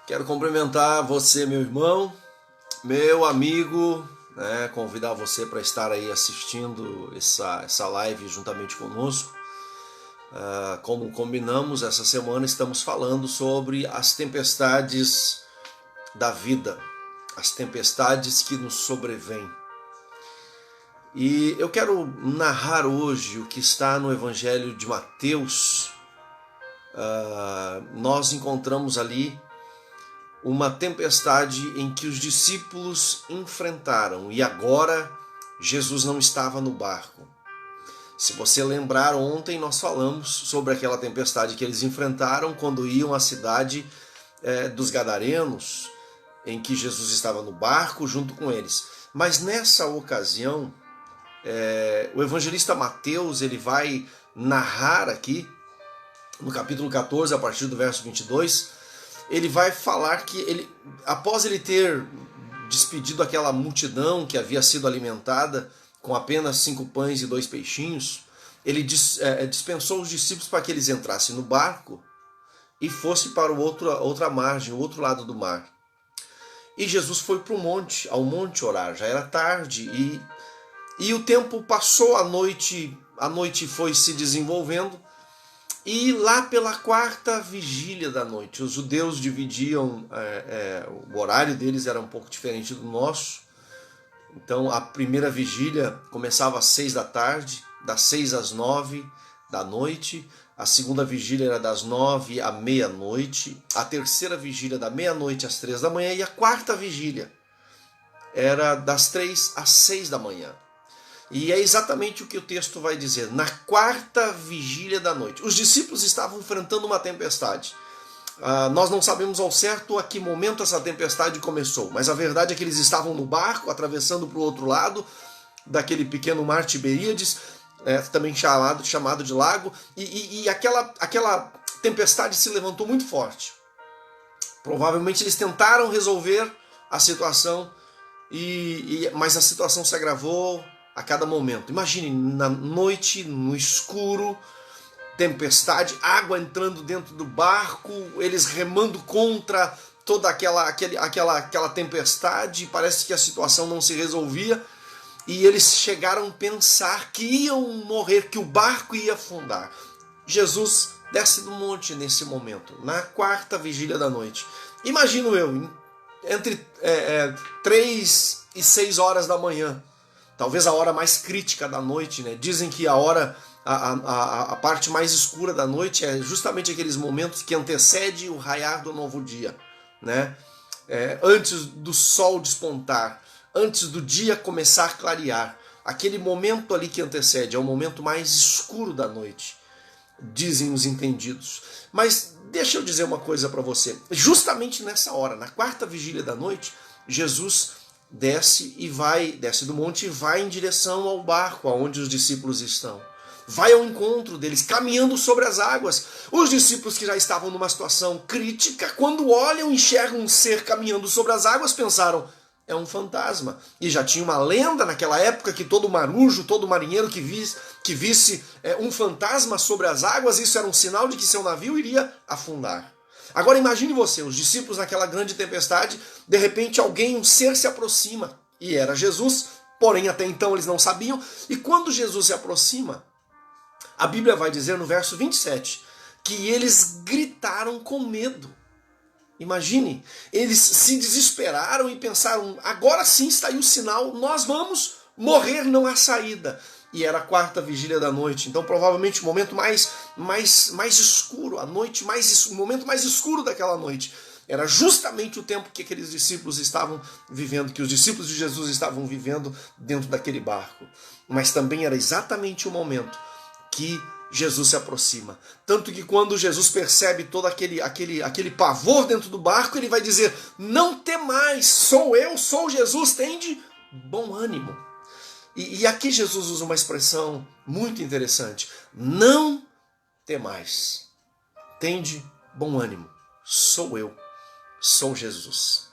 Quero cumprimentar você, meu irmão, meu amigo, convidar você para estar aí assistindo essa live juntamente conosco. Como combinamos, essa semana estamos falando sobre as tempestades da vida, as tempestades que nos sobrevêm. E eu quero narrar hoje o que está no Evangelho de Mateus. Nós encontramos ali uma tempestade em que os discípulos enfrentaram, e agora Jesus não estava no barco. Se você lembrar, ontem nós falamos sobre aquela tempestade que eles enfrentaram quando iam à cidade dos Gadarenos, em que Jesus estava no barco junto com eles. Mas nessa ocasião, o evangelista Mateus ele vai narrar aqui, no capítulo 14, a partir do verso 22, ele vai falar que após ele ter despedido aquela multidão que havia sido alimentada com apenas 5 pães e 2 peixinhos, ele dispensou os discípulos para que eles entrassem no barco e fossem para outra margem, o outro lado do mar. E Jesus foi para ao monte orar, já era tarde e o tempo passou, a noite foi se desenvolvendo. E lá pela 4ª vigília da noite, os judeus dividiam, o horário deles era um pouco diferente do nosso. Então a primeira vigília começava às 6 da tarde, das 6 às 9 da noite. A segunda vigília era das 9 à meia-noite. A terceira vigília da meia-noite às 3 da manhã. E a 4ª vigília era das 3 às 6 da manhã. E é exatamente o que o texto vai dizer. Na 4ª vigília da noite, os discípulos estavam enfrentando uma tempestade. Nós não sabemos ao certo a que momento essa tempestade começou, mas a verdade é que eles estavam no barco, atravessando para o outro lado daquele pequeno mar Tiberíades, também chamado de lago, e aquela tempestade se levantou muito forte. Provavelmente eles tentaram resolver a situação, mas a situação se agravou a cada momento. Imagine, na noite, no escuro, tempestade, água entrando dentro do barco, eles remando contra toda aquela tempestade, parece que a situação não se resolvia, e eles chegaram a pensar que iam morrer, que o barco ia afundar. Jesus desce do monte nesse momento, na 4ª vigília da noite. Imagino eu, entre 3 e 6 horas da manhã, talvez a hora mais crítica da noite, né? Dizem que a parte mais escura da noite é justamente aqueles momentos que antecedem o raiar do novo dia, né? Antes do sol despontar, antes do dia começar a clarear. Aquele momento ali que antecede é o momento mais escuro da noite, dizem os entendidos. Mas deixa eu dizer uma coisa para você. Justamente nessa hora, na 4ª vigília da noite, Jesus desce do monte e vai em direção ao barco aonde os discípulos estão. Vai ao encontro deles, caminhando sobre as águas. Os discípulos que já estavam numa situação crítica, quando olham e enxergam um ser caminhando sobre as águas, pensaram, é um fantasma. E já tinha uma lenda naquela época que todo marujo, todo marinheiro que visse um fantasma sobre as águas, isso era um sinal de que seu navio iria afundar. Agora imagine você, os discípulos naquela grande tempestade, de repente um ser se aproxima, e era Jesus, porém até então eles não sabiam, e quando Jesus se aproxima, a Bíblia vai dizer no verso 27, que eles gritaram com medo. Imagine, eles se desesperaram e pensaram, agora sim está aí o sinal, nós vamos morrer, não há saída. E era a 4ª vigília da noite, então provavelmente o momento mais escuro, o momento mais escuro daquela noite. Era justamente o tempo que aqueles discípulos estavam vivendo, que os discípulos de Jesus estavam vivendo dentro daquele barco. Mas também era exatamente o momento que Jesus se aproxima. Tanto que quando Jesus percebe todo aquele pavor dentro do barco, ele vai dizer, não temais, sou eu, sou Jesus, tende bom ânimo. E aqui Jesus usa uma expressão muito interessante. Não temais. Tende bom ânimo. Sou eu. Sou Jesus.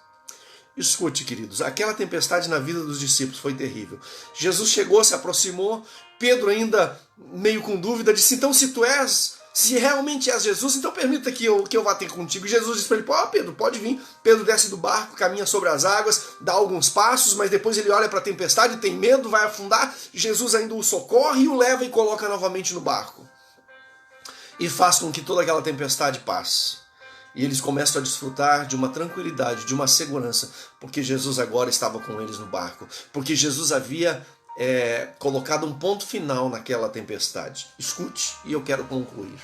Escute, queridos. Aquela tempestade na vida dos discípulos foi terrível. Jesus chegou, se aproximou. Pedro ainda meio com dúvida disse, então se tu és Se realmente és Jesus, então permita que eu vá ter contigo. E Jesus diz para ele, Pedro, pode vir. Pedro desce do barco, caminha sobre as águas, dá alguns passos, mas depois ele olha para a tempestade, tem medo, vai afundar. Jesus ainda o socorre e o leva e coloca novamente no barco. E faz com que toda aquela tempestade passe. E eles começam a desfrutar de uma tranquilidade, de uma segurança, porque Jesus agora estava com eles no barco. Porque Jesus havia colocado um ponto final naquela tempestade. Escute, e eu quero concluir.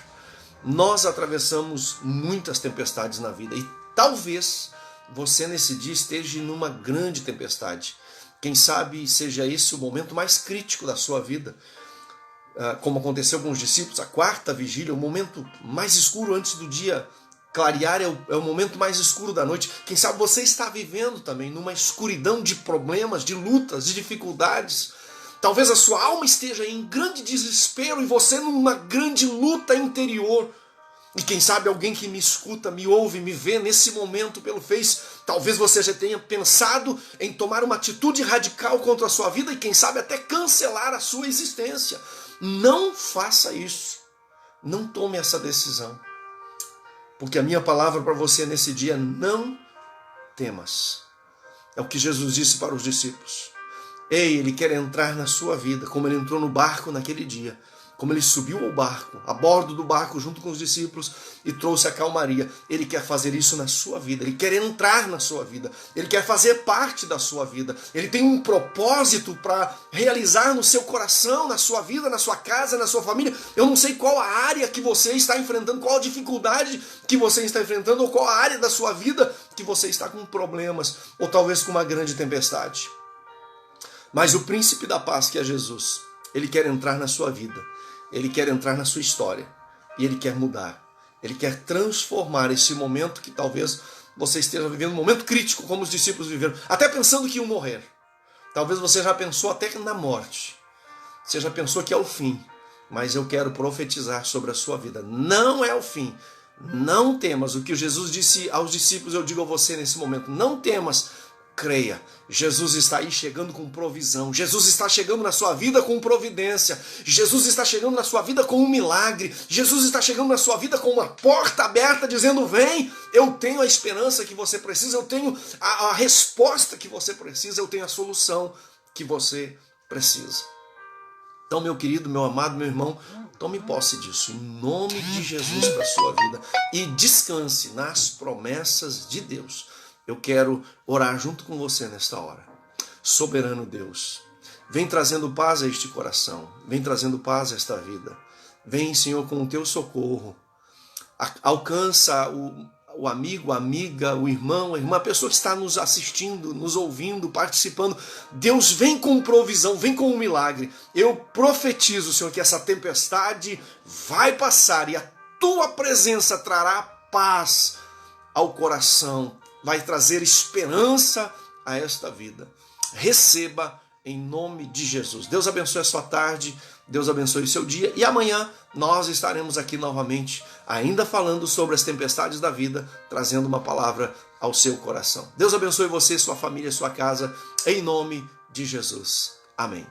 Nós atravessamos muitas tempestades na vida e talvez você nesse dia esteja numa grande tempestade. Quem sabe seja esse o momento mais crítico da sua vida. Como aconteceu com os discípulos, a quarta vigília, o momento mais escuro antes do dia clarear, é o momento mais escuro da noite. Quem sabe você está vivendo também numa escuridão de problemas, de lutas, de dificuldades. Talvez a sua alma esteja em grande desespero e você numa grande luta interior. E quem sabe alguém que me escuta, me ouve, me vê nesse momento pelo Face, talvez você já tenha pensado em tomar uma atitude radical contra a sua vida e quem sabe até cancelar a sua existência. Não faça isso. Não tome essa decisão. Porque a minha palavra para você nesse dia, não temas. É o que Jesus disse para os discípulos. Ei, ele quer entrar na sua vida, como ele entrou no barco naquele dia, como ele subiu ao barco, a bordo do barco junto com os discípulos e trouxe a calmaria. Ele quer fazer isso na sua vida, ele quer entrar na sua vida, ele quer fazer parte da sua vida. Ele tem um propósito para realizar no seu coração, na sua vida, na sua casa, na sua família. Eu não sei qual a área que você está enfrentando, qual a dificuldade que você está enfrentando, ou qual a área da sua vida que você está com problemas, ou talvez com uma grande tempestade. Mas o príncipe da paz, que é Jesus, ele quer entrar na sua vida, ele quer entrar na sua história, e ele quer mudar, ele quer transformar esse momento que talvez você esteja vivendo, um momento crítico, como os discípulos viveram, até pensando que iam morrer. Talvez você já pensou até na morte, você já pensou que é o fim, mas eu quero profetizar sobre a sua vida, não é o fim, não temas. O que Jesus disse aos discípulos, eu digo a você nesse momento, não temas. Creia, Jesus está aí chegando com provisão, Jesus está chegando na sua vida com providência, Jesus está chegando na sua vida com um milagre, Jesus está chegando na sua vida com uma porta aberta dizendo, vem, eu tenho a esperança que você precisa, eu tenho a resposta que você precisa, eu tenho a solução que você precisa. Então, meu querido, meu amado, meu irmão, tome posse disso, em nome de Jesus para a sua vida e descanse nas promessas de Deus. Eu quero orar junto com você nesta hora. Soberano Deus, vem trazendo paz a este coração, vem trazendo paz a esta vida. Vem, Senhor, com o teu socorro. Alcança o amigo, a amiga, o irmão, a irmã, a pessoa que está nos assistindo, nos ouvindo, participando. Deus, vem com provisão, vem com um milagre. Eu profetizo, Senhor, que essa tempestade vai passar e a tua presença trará paz ao coração, vai trazer esperança a esta vida. Receba em nome de Jesus. Deus abençoe a sua tarde, Deus abençoe o seu dia e amanhã nós estaremos aqui novamente, ainda falando sobre as tempestades da vida, trazendo uma palavra ao seu coração. Deus abençoe você, sua família, sua casa, em nome de Jesus. Amém.